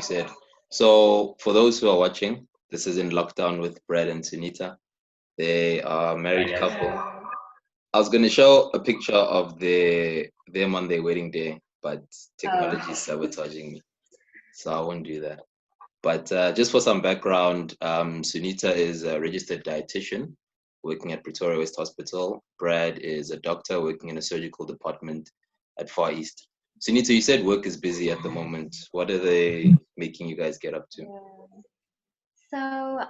you said. So for those who are watching, this is in lockdown with Brad and Sunita. They are a Hi married guys. couple. I was going to show a picture of them on their wedding day, but technology is sabotaging me, so I won't do that. But just for some background, Sunita is a registered dietitian working at Pretoria West Hospital. Brad is a doctor working in a surgical department at Far East. Sunita, you said work is busy at the moment. What are they making you guys get up to? So,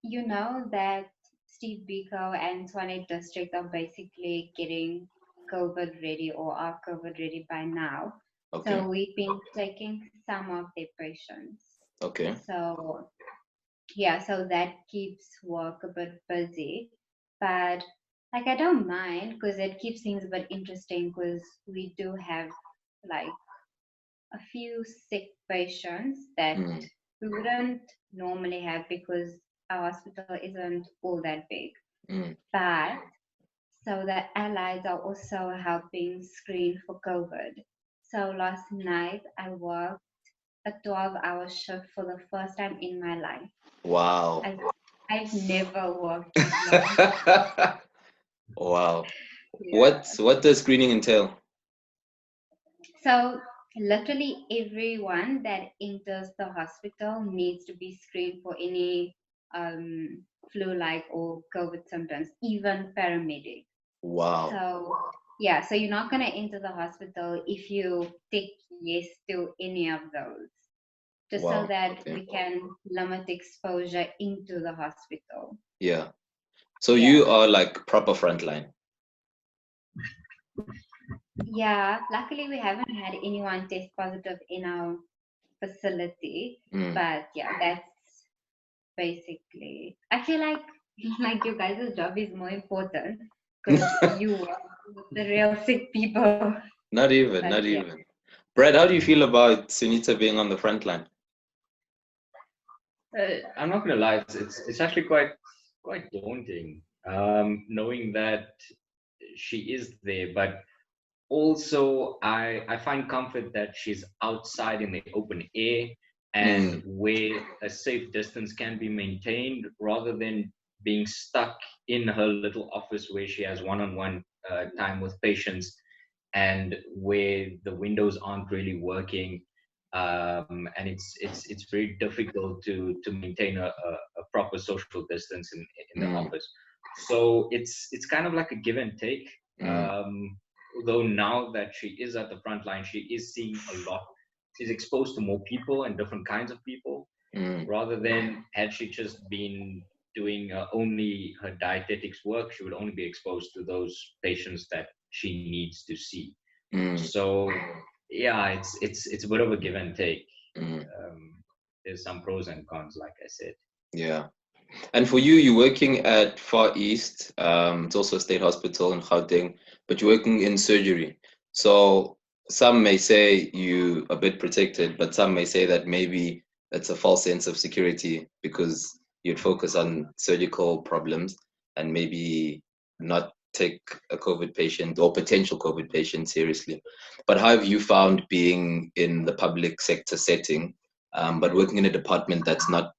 you know that Steve Biko and Swane District are basically getting COVID ready or are COVID ready by now. Okay. So we've been taking some of their patients. Okay. So yeah, so that keeps work a bit busy. But like I don't mind because it keeps things a bit interesting because we do have like a few sick patients that Mm, we wouldn't normally have because our hospital isn't all that big. mm. But so the allies are also helping screen for COVID. So last night I worked a 12-hour shift for the first time in my life. Wow. I've never worked this long. Wow. Yeah. What does screening entail? So literally everyone that enters the hospital needs to be screened for any flu-like or COVID symptoms, even paramedics. Wow. So yeah, so you're not gonna enter the hospital if you tick yes to any of those, just so Wow. that Okay. we can limit exposure into the hospital. Yeah. So Yeah. you are like proper frontline. Yeah, luckily we haven't had anyone test positive in our facility, but yeah, that's basically. I feel like like your guys' job is more important because you work with the real sick people. Not even, But not yeah. even. Brad, how do you feel about Sunita being on the front line? I'm not gonna lie, it's actually quite daunting, knowing that she is there, but also I find comfort that she's outside in the open air and where a safe distance can be maintained rather than being stuck in her little office where she has one-on-one time with patients and where the windows aren't really working, and it's very difficult to maintain a proper social distance in the office. So it's kind of like a give and take. Though now that she is at the front line, she is seeing a lot. She's exposed to more people and different kinds of people, rather than had she just been doing only her dietetics work, she would only be exposed to those patients that she needs to see. So yeah, it's a bit of a give and take. There's some pros and cons, like I said. Yeah. And for you, you're working at Far East. It's also a state hospital in Gauteng, but you're working in surgery. So some may say you a bit protected, but some may say that maybe it's a false sense of security because you'd focus on surgical problems and maybe not take a COVID patient or potential COVID patient seriously. But how have you found being in the public sector setting, but working in a department that's not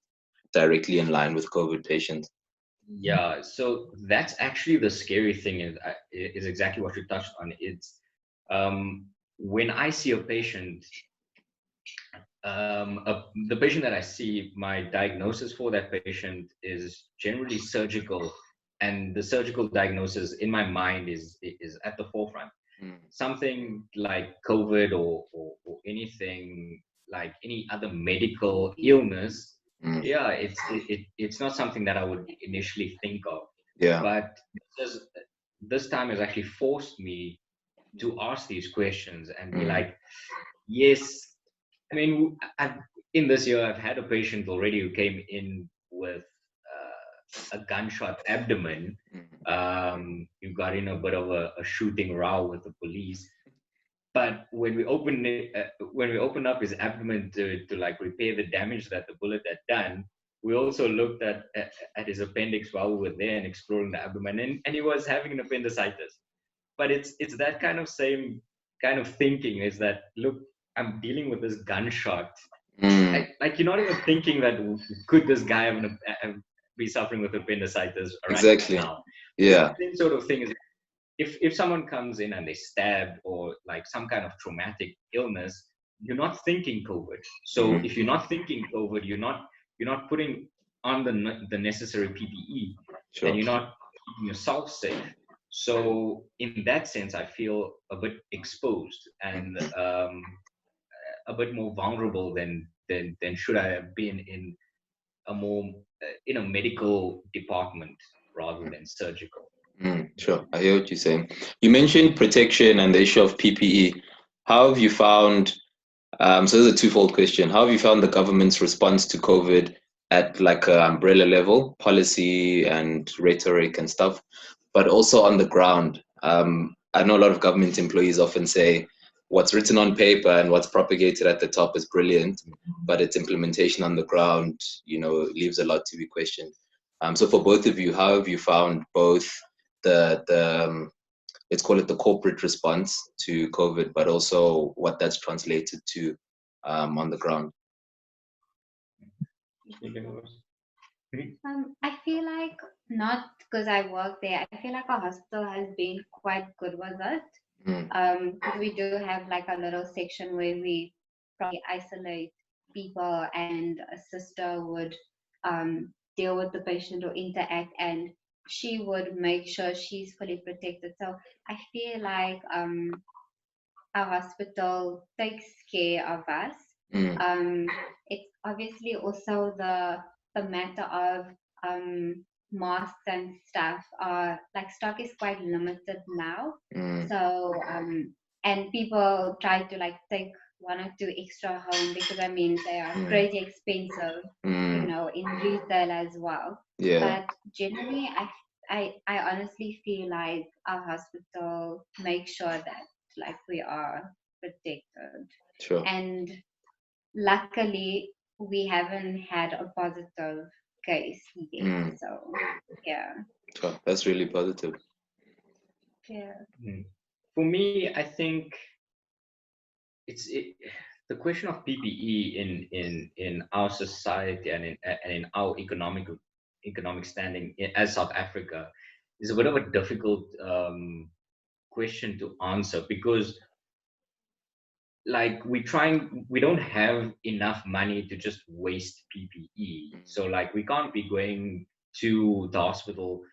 directly in line with COVID patients? Yeah, so that's actually the scary thing is exactly what you touched on. It's when I see a patient, the patient that I see, my diagnosis for that patient is generally surgical, and the surgical diagnosis in my mind is at the forefront. Something like COVID or anything like any other medical illness, yeah, it's not something that I would initially think of. Yeah. But this time has actually forced me to ask these questions and be like, yes. I mean, in this year, I've had a patient already who came in with a gunshot abdomen. You got in a bit of a shooting row with the police. But when we opened up his abdomen to like repair the damage that the bullet had done, we also looked at his appendix while we were there and exploring the abdomen, and he was having an appendicitis. But it's that kind of same kind of thinking, is that, look, I'm dealing with this gunshot Like you're not even thinking that could this guy be suffering with appendicitis right Exactly. now. Yeah. The same sort of thing is if someone comes in and they stabbed or like some kind of traumatic illness, you're not thinking COVID. So if you're not thinking COVID, you're not putting on the necessary PPE, Sure. and you're not keeping yourself safe. So in that sense, I feel a bit exposed and a bit more vulnerable than should I have been in a more in a medical department rather than surgical. Sure, I hear what you're saying. You mentioned protection and the issue of PPE. How have you found, so this is a twofold question. How have you found the government's response to COVID at like an umbrella level, policy and rhetoric and stuff, but also on the ground? I know a lot of government employees often say what's written on paper and what's propagated at the top is brilliant, but its implementation on the ground, leaves a lot to be questioned. So for both of you, how have you found both the let's call it the corporate response to COVID, but also what that's translated to on the ground? I feel like, not because I work there, I feel like our hospital has been quite good with it. Because we do have like a little section where we probably isolate people, and a sister would deal with the patient or interact, and she would make sure she's fully protected. So I feel like our hospital takes care of us. It's obviously also the matter of masks and stuff are like, stock is quite limited now. So and people try to like take one or two extra home, because I mean they are crazy expensive, in retail as well. Yeah. But generally, I honestly feel like our hospital makes sure that like we are protected. Sure. And luckily, we haven't had a positive case yet. So yeah. Sure. That's really positive. Yeah. For me, I think the question of PPE in our society and in our economic standing as South Africa is a bit of a difficult question to answer, because like we don't have enough money to just waste PPE. So like we can't be going to the hospital,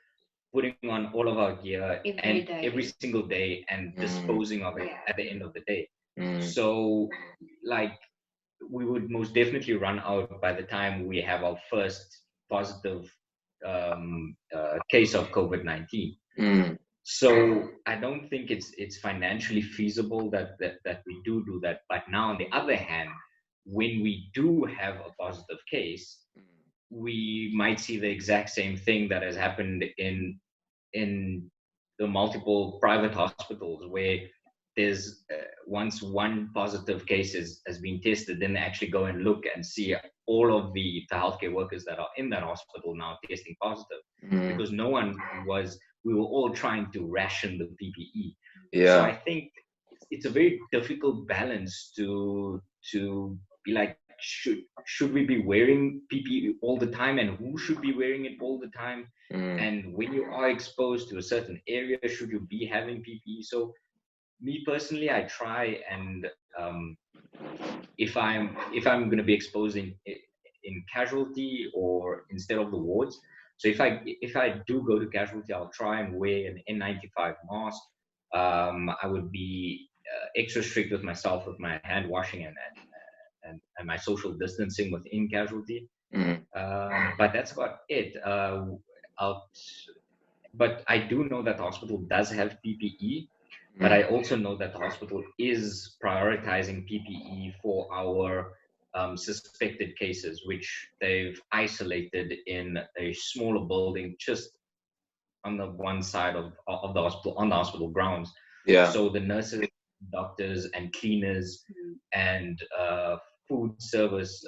putting on all of our gear every single day and disposing of it at the end of the day. So like we would most definitely run out by the time we have our first positive case of COVID-19. So I don't think it's financially feasible that we do that. But now, on the other hand, when we do have a positive case, we might see the exact same thing that has happened in the multiple private hospitals, where there's once one positive case has been tested, then they actually go and look and see all of the healthcare workers that are in that hospital now testing positive, because we were all trying to ration the PPE. Yeah. So I think it's a very difficult balance to be like, should we be wearing PPE all the time, and who should be wearing it all the time? And when you are exposed to a certain area, should you be having PPE? So me personally, I try and if I'm going to be exposing in casualty or instead of the wards. So if I do go to casualty, I'll try and wear an N95 mask. I would be extra strict with myself with my hand washing and my social distancing within casualty. But that's about it. But I do know that the hospital does have PPE. But I also know that the hospital is prioritizing PPE for our suspected cases, which they've isolated in a smaller building just on the one side of the hospital, on the hospital grounds. Yeah. So the nurses, doctors, and cleaners and food service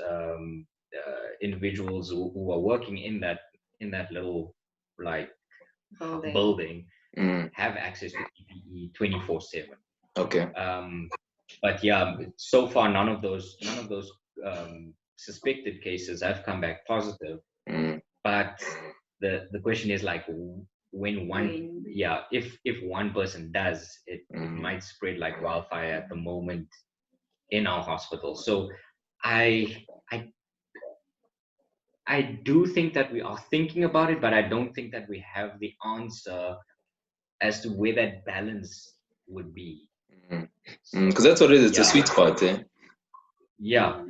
individuals who are working in that little like building have access to PPE 24/7. Okay. But yeah, so far none of those suspected cases have come back positive. But the question is like, when one, if one person does, it might spread like wildfire at the moment in our hospital. So I do think that we are thinking about it, but I don't think that we have the answer as to where that balance would be. Because that's what it is. It's a sweet spot, eh? Yeah.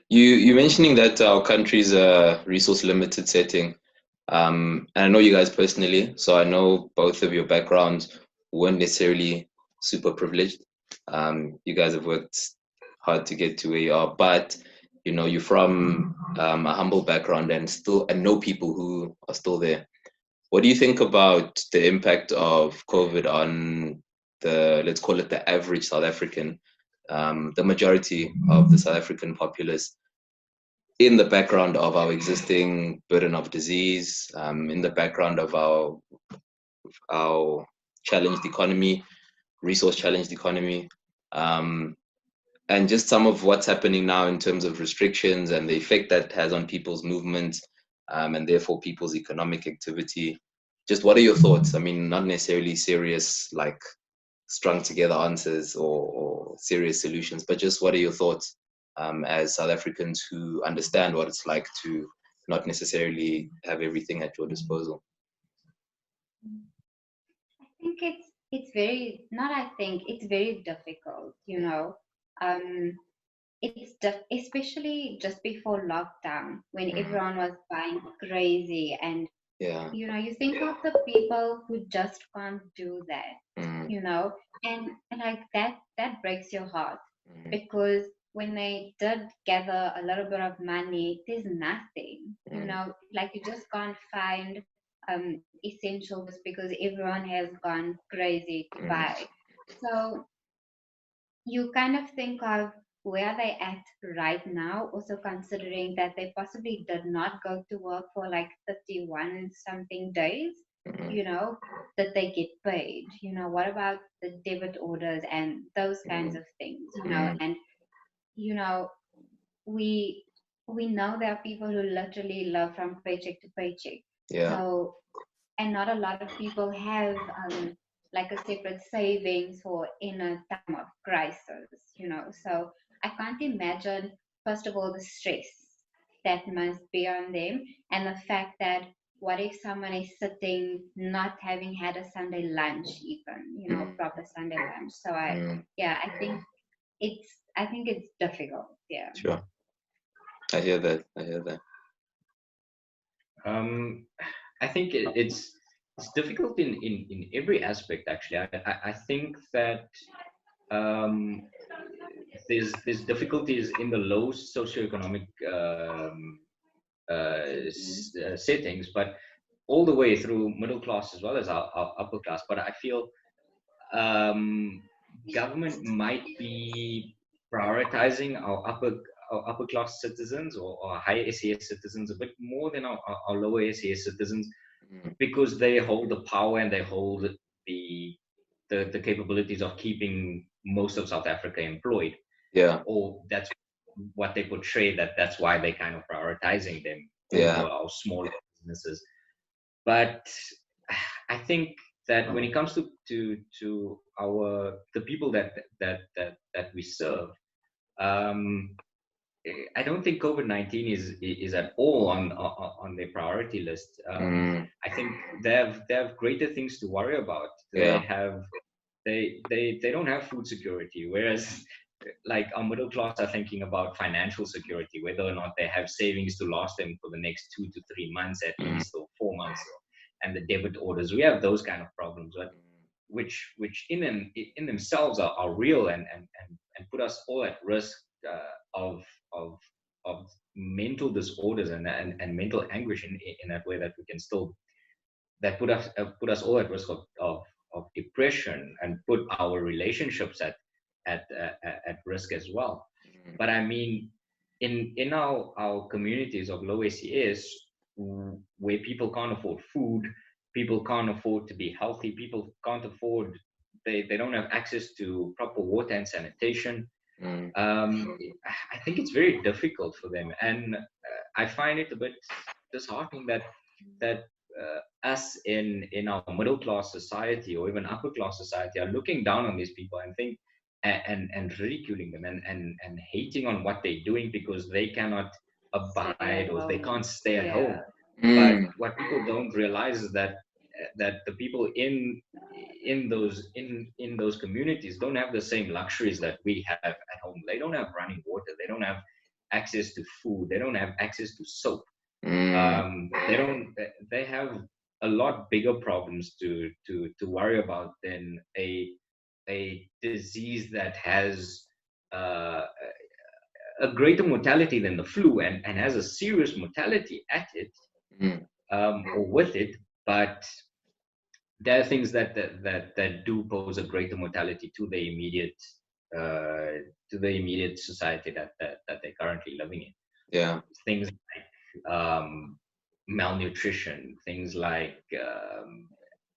You mentioning that our country's a resource limited setting. And I know you guys personally, so I know both of your backgrounds weren't necessarily super privileged. You guys have worked hard to get to where you are, but you know, you're from a humble background and know people who are still there. What do you think about the impact of COVID on let's call it the average South African, the majority of the South African populace, in the background of our existing burden of disease, in the background of our challenged economy, resource challenged economy, and just some of what's happening now in terms of restrictions and the effect that has on people's movement, and therefore people's economic activity. Just what are your thoughts? I mean, not necessarily serious, like strung together answers or serious solutions, but just what are your thoughts as South Africans who understand what it's like to not necessarily have everything at your disposal? I think it's very, not I think, it's very difficult, you know. Especially just before lockdown, when everyone was buying crazy, and you know, you think of the people who just can't do that, you know, and like that breaks your heart, because when they did gather a little bit of money, there's nothing, you know, like you just can't find essentials because everyone has gone crazy to buy. So you kind of think of where they at right now, also considering that they possibly did not go to work for like 31 something days, you know, that they get paid. You know, what about the debit orders and those kinds of things, you know? And, you know, we know there are people who literally live from paycheck to paycheck. So, and not a lot of people have like a separate savings for in a time of crisis, you know. So I can't imagine, first of all, the stress that must be on them, and the fact that what if someone is sitting not having had a Sunday lunch, even, you know, proper Sunday lunch. So I think it's difficult. Yeah. Sure. I hear that. I think it's difficult in every aspect, actually. I think that there's difficulties in the low socioeconomic settings, but all the way through middle class as well as our upper class. But I feel government might be prioritizing our upper class citizens or higher SES citizens a bit more than our lower SES citizens, because they hold the power and they hold the capabilities of keeping most of South Africa employed. Or that's what they portray, that's why they kind of prioritizing them over our smaller businesses. But I think that when it comes to the people that we serve, I don't think COVID-19 is at all on their priority list. I think they have greater things to worry about. They don't have food security, whereas like our middle class are thinking about financial security, whether or not they have savings to last them for the next 2 to 3 months at least, or 4 months, and the debit orders. We have those kind of problems, but which in themselves are real and put us all at risk of mental disorders and mental anguish in that way, that we can still, that put us all at risk of depression, and put our relationships at risk as well. But I mean, in our communities of low SES, where people can't afford food, people can't afford to be healthy, people can't afford, they don't have access to proper water and sanitation, I think it's very difficult for them, and I find it a bit disheartening that us in our middle class society or even upper class society are looking down on these people and think and ridiculing them and hating on what they're doing because they cannot abide or they can't stay at home. But what people don't realize is that the people in those communities don't have the same luxuries that we have at home. They don't have running water. They don't have access to food. They don't have access to soap. They have a lot bigger problems to worry about than a disease that has a greater mortality than the flu and has a serious mortality at it or with it, but there are things that do pose a greater mortality to the immediate society that they're currently living in. Yeah, things like malnutrition, things like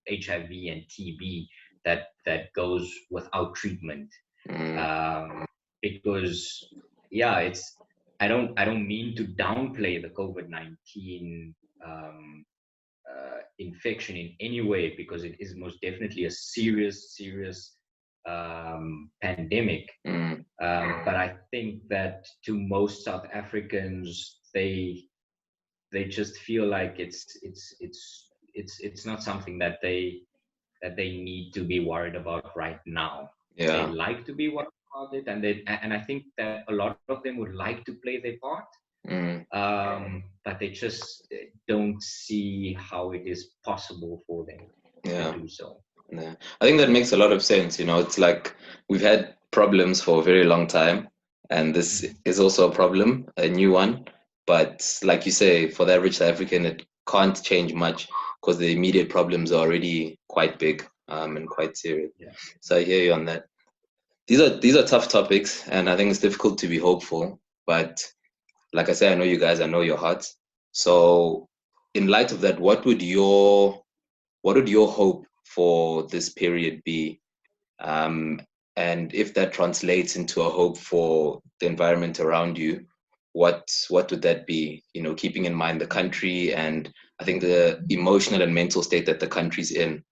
HIV and TB that goes without treatment. Because it's I don't mean to downplay the COVID-19 infection in any way, because it is most definitely a serious pandemic. But I think that to most South Africans, they just feel like it's not something that they need to be worried about right now. They like to be worried about it, and I think that a lot of them would like to play their part, but they just don't see how it is possible for them to do so. Yeah, I think that makes a lot of sense. It's like we've had problems for a very long time, and this is also a problem, a new one. But like you say, for the average South African, it can't change much because the immediate problems are already quite big and quite serious. Yeah. So I hear you on that. These are tough topics, and I think it's difficult to be hopeful. But like I say, I know you guys, I know your hearts. So in light of that, what would your hope for this period be? And if that translates into a hope for the environment around you, what would that be? Keeping in mind the country and I think the emotional and mental state that the country's in,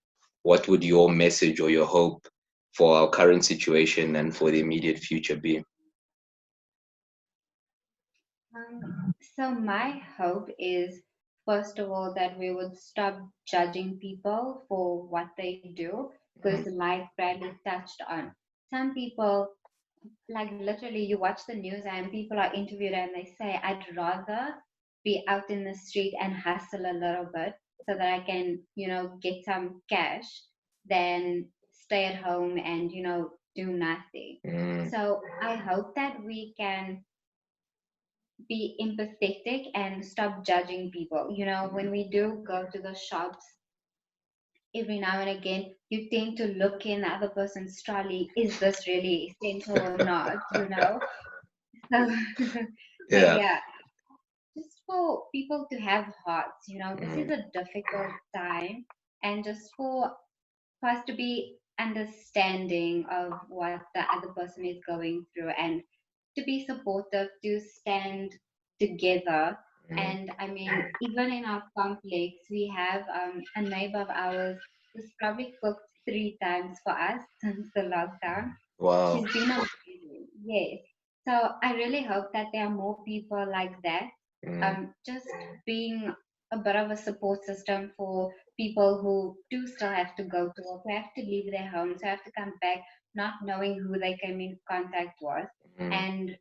what would your message or your hope for our current situation and for the immediate future be? So my hope is, first of all, that we would stop judging people for what they do, because like Bradley touched on, some people, like literally you watch the news and people are interviewed and they say, I'd rather be out in the street and hustle a little bit so that I can, get some cash than stay at home and, do nothing. So I hope that we can be empathetic and stop judging people. When we do go to the shops, every now and again, you tend to look in the other person's trolley. Is this really essential or not? So, yeah, just for people to have hearts. This is a difficult time, and just for us to be understanding of what the other person is going through and to be supportive, to stand together. And I mean, even in our complex, we have a neighbor of ours who's probably cooked 3 times for us since the lockdown. Wow. She's been amazing. Yes. So I really hope that there are more people like that. Just being a bit of a support system for people who do still have to go to work, who have to leave their homes, who have to come back not knowing who they came in contact with. And,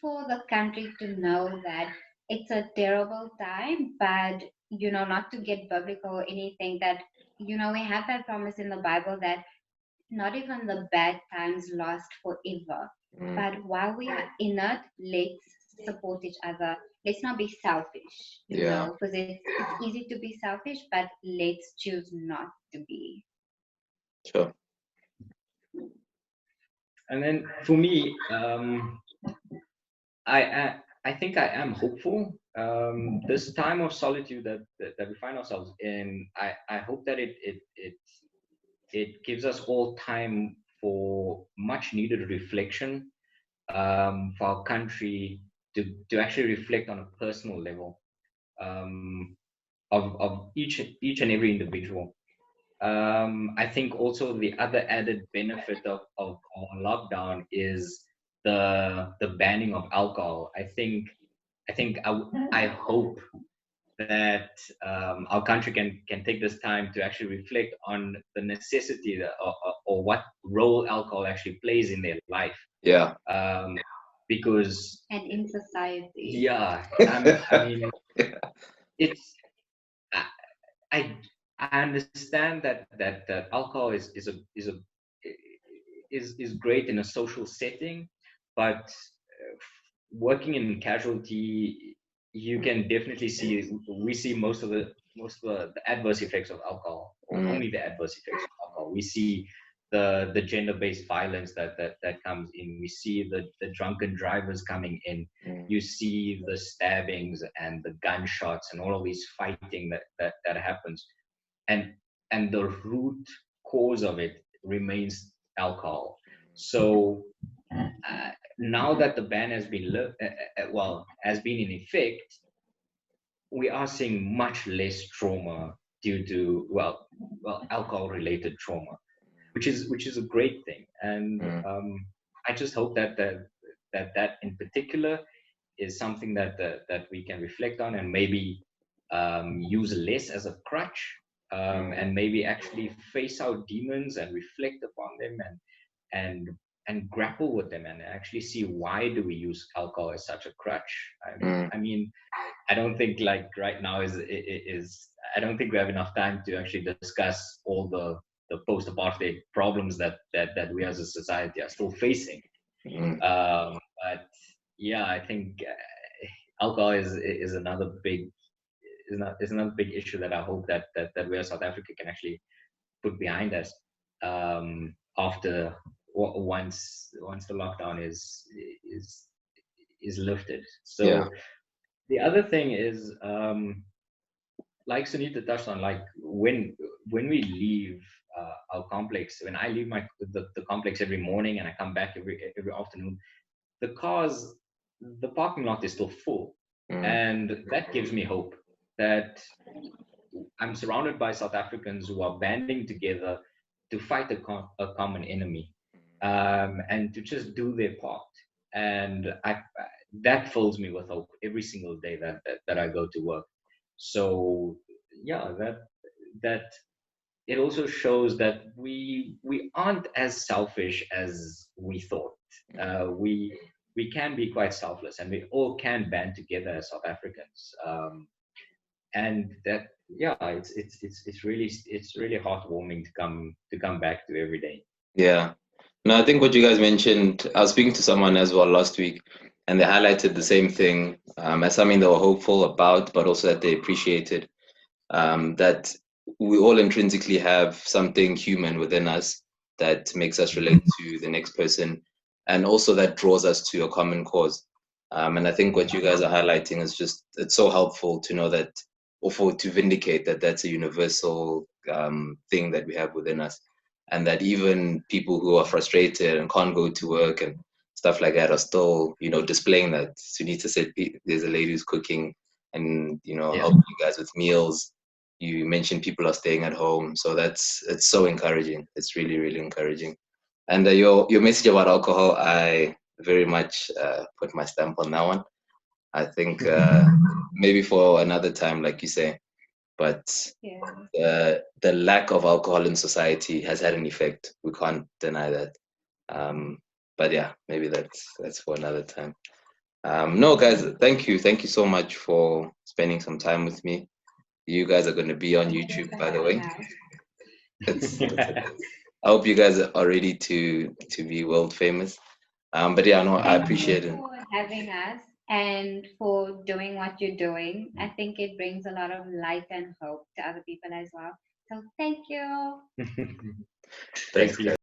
for the country to know that it's a terrible time, but, not to get biblical or anything, that, we have that promise in the Bible that not even the bad times last forever. But while we are in it, let's support each other. Let's not be selfish, because it's easy to be selfish, but let's choose not to be. Sure. And then for me, I think I am hopeful. This time of solitude that we find ourselves in, I hope that it gives us all time for much needed reflection for our country to actually reflect on a personal level of each and every individual. I think also the other added benefit of lockdown is the banning of alcohol. I hope that our country can take this time to actually reflect on the necessity or what role alcohol actually plays in their life. Yeah. Because and in society. Yeah, I mean, it's I understand that alcohol is great in a social setting, but working in casualty, you can definitely we see most of the adverse effects of alcohol, or only the adverse effects of alcohol. We see the gender-based violence that comes in. We see the drunken drivers coming in. You see the stabbings and the gunshots and all of these fighting that happens, and the root cause of it remains alcohol. So now that the ban has been in effect, we are seeing much less trauma due to alcohol-related trauma, which is a great thing. And I just hope that in particular is something that we can reflect on and maybe use less as a crutch, and maybe actually face our demons and reflect upon them and grapple with them and actually see why do we use alcohol as such a crutch. I mean, I don't think like right now I don't think we have enough time to actually discuss all the post-apartheid problems that we as a society are still facing. But yeah, I think alcohol is another big issue that I hope that we as South Africa can actually put behind us after once the lockdown is lifted. So the other thing is, like Sunita touched on, like when we leave our complex, when I leave the complex every morning and I come back every afternoon, the parking lot is still full, and that gives me hope that I'm surrounded by South Africans who are banding together to fight a common enemy, and to just do their part. And that fills me with hope every single day that I go to work. So yeah, that it also shows that we aren't as selfish as we thought. We can be quite selfless, and we all can band together as South Africans. And that, yeah, it's really heartwarming to come back to every day. Yeah. No, I think what you guys mentioned, I was speaking to someone as well last week, and they highlighted the same thing as something they were hopeful about, but also that they appreciated, that we all intrinsically have something human within us that makes us relate to the next person, and also that draws us to a common cause. And I think what you guys are highlighting is just, it's so helpful to know that, or to vindicate that that's a universal thing that we have within us. And that even people who are frustrated and can't go to work and stuff like that are still, displaying that. Sunita said there's a lady who's cooking and, helping you guys with meals. You mentioned people are staying at home. So it's so encouraging. It's really, really encouraging. And your message about alcohol, I very much put my stamp on that one. I think maybe for another time, like you say. But the lack of alcohol in society has had an effect. We can't deny that. But yeah, maybe that's for another time. No, guys, thank you so much for spending some time with me. You guys are going to be on YouTube, by the way. I hope you guys are ready to be world famous. But yeah, no, I appreciate it. For having us and for doing what you're doing. I think it brings a lot of light and hope to other people as well. So thank you. Thanks, guys.